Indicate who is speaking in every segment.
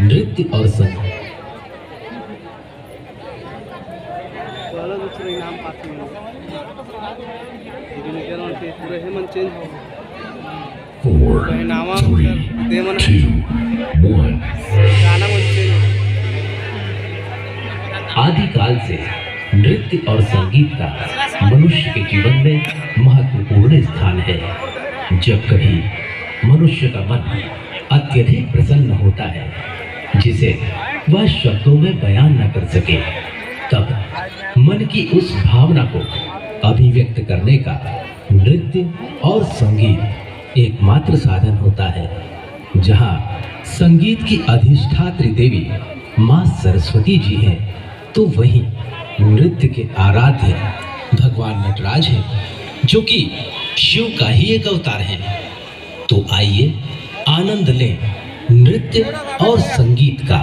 Speaker 1: नृत्य और संगीत। Four, three, two, one. आदिकाल से नृत्य और संगीत का मनुष्य के जीवन में महत्वपूर्ण स्थान है। जब कभी मनुष्य का मन अत्यधिक प्रसन्न होता है, जिसे वह शब्दों में बयान न कर सके, तब मन की उस भावना को अभिव्यक्त करने का नृत्य और संगीत एकमात्र साधन होता है। जहाँ संगीत की अधिष्ठात्री देवी माँ सरस्वती जी हैं, तो वहीं नृत्य के आराध्य भगवान नटराज हैं, जो कि शिव का ही एक अवतार है। तो आइए आनंद लें नृत्य और संगीत का।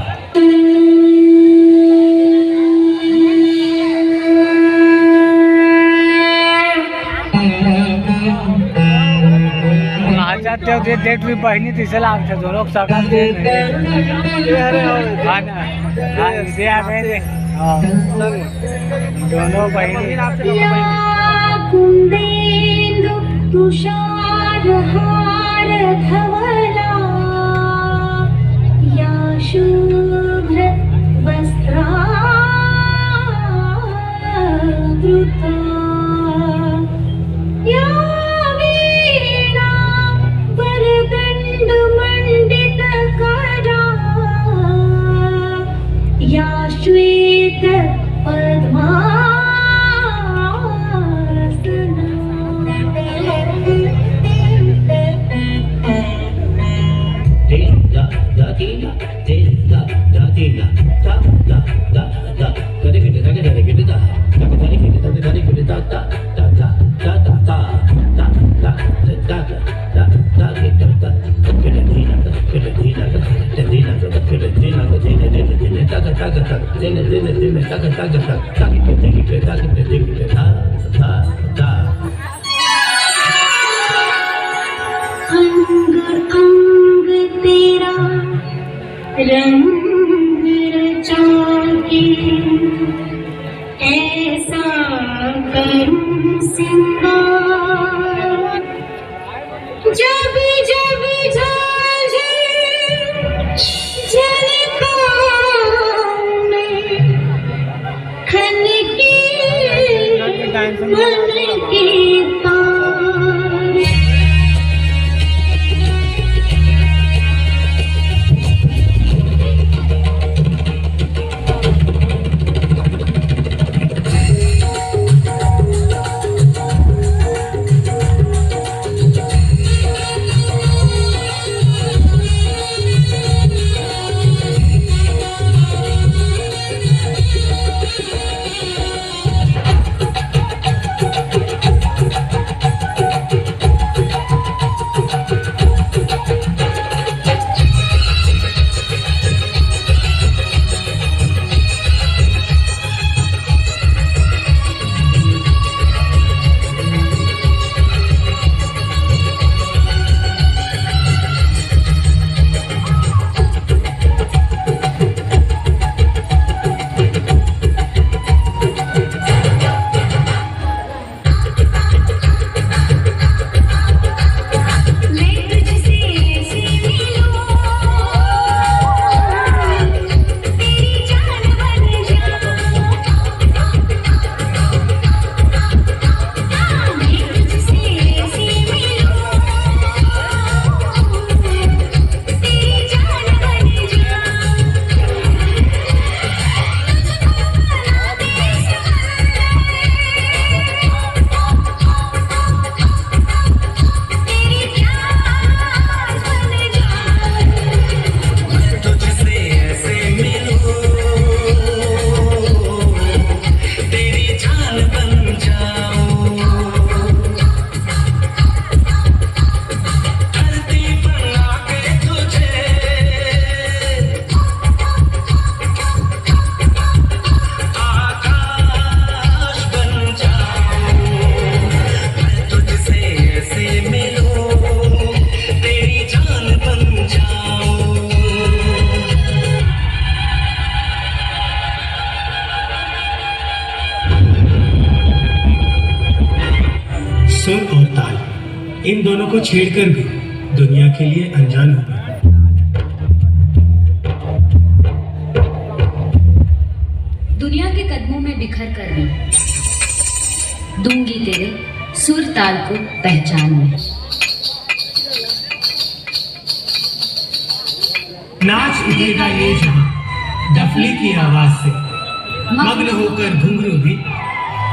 Speaker 2: डेट भी बहिणी दिसेल आमच्या दोन सगळ्यात दोनों बहिणी
Speaker 3: कुंदेन्दु तुषारहार धवला या शुभ्र वस्त्रावृता या वीणा वरदण्डमण्डितकरा या श्वेत रंग रचा के ऐसा करूं सिंगार, जब जब झांझे झलकाऊं मैं खनकी मन की तार।
Speaker 4: इन दोनों को छेड़कर भी दुनिया के लिए अनजान हो गई।
Speaker 5: दुनिया के कदमों में बिखर कर मैं दूंगी तेरे सुर ताल को पहचान में।
Speaker 4: नाच उठेगा ये जहां डफली की आवाज से, मग्न होकर घुंघरू भी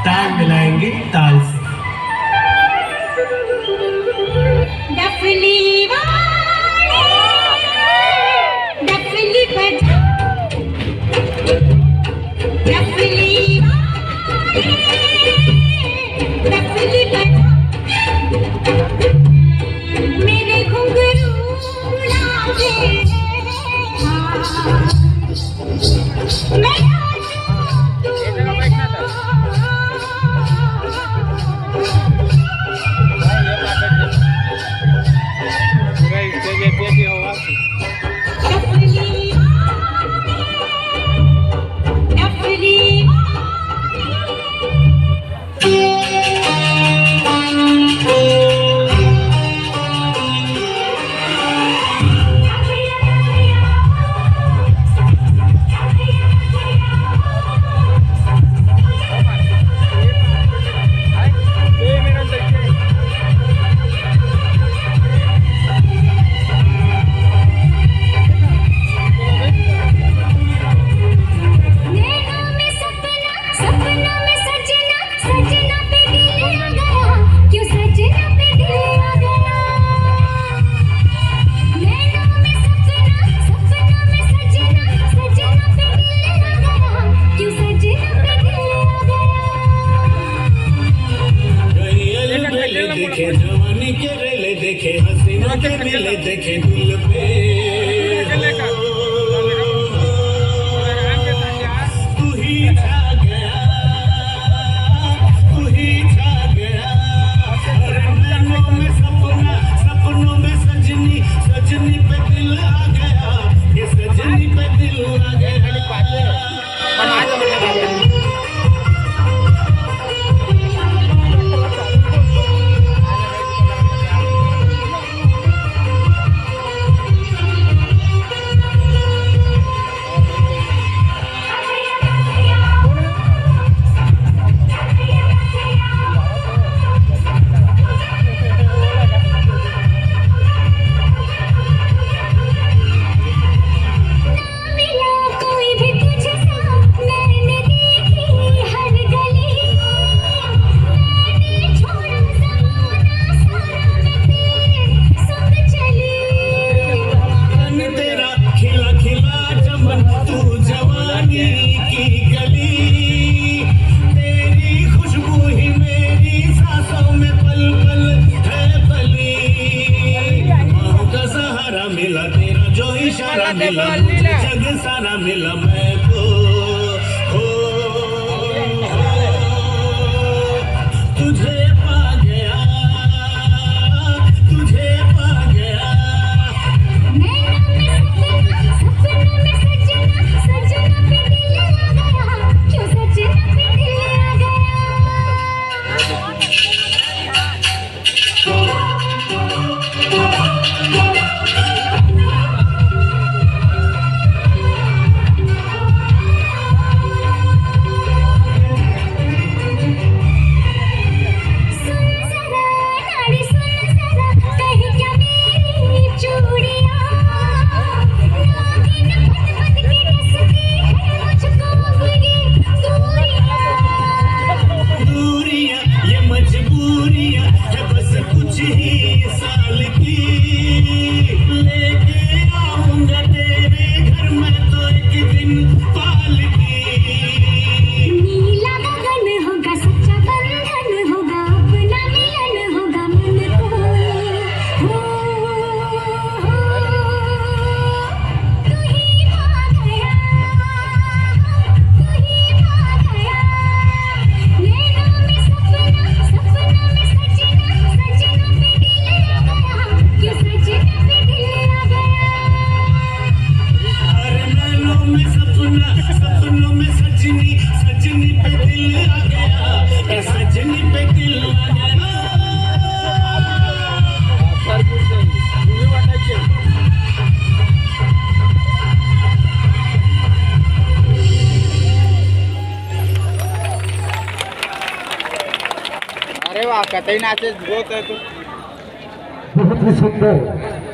Speaker 4: ताल मिलाएंगे ताल से।
Speaker 3: डफली वाले, डफली बजा, डफली वाले, डफली बजा, मेरे घुंघरू उड़ाते हैं हाथ। मैं नाचूं तू नचा।
Speaker 4: देखे जवानी के रेले, देखे हसीना के रेले, देखे दिल पे तू ही छा गया, तू ही छा गया। नैनों में सपना, सपनों में सजनी, सजनी पे दिल आ गया, ये सजनी पे दिल आ गया। मिला जग सारा मिला मैं को हो, तुझे पा गया, तुझे पा गया।
Speaker 3: सपनों में सजना, सजना पे दिल आ गया, क्यों सजना पे दिल आ गया।
Speaker 6: केवा कतई नाचे बहुत है तो
Speaker 1: बहुत ही सुंदर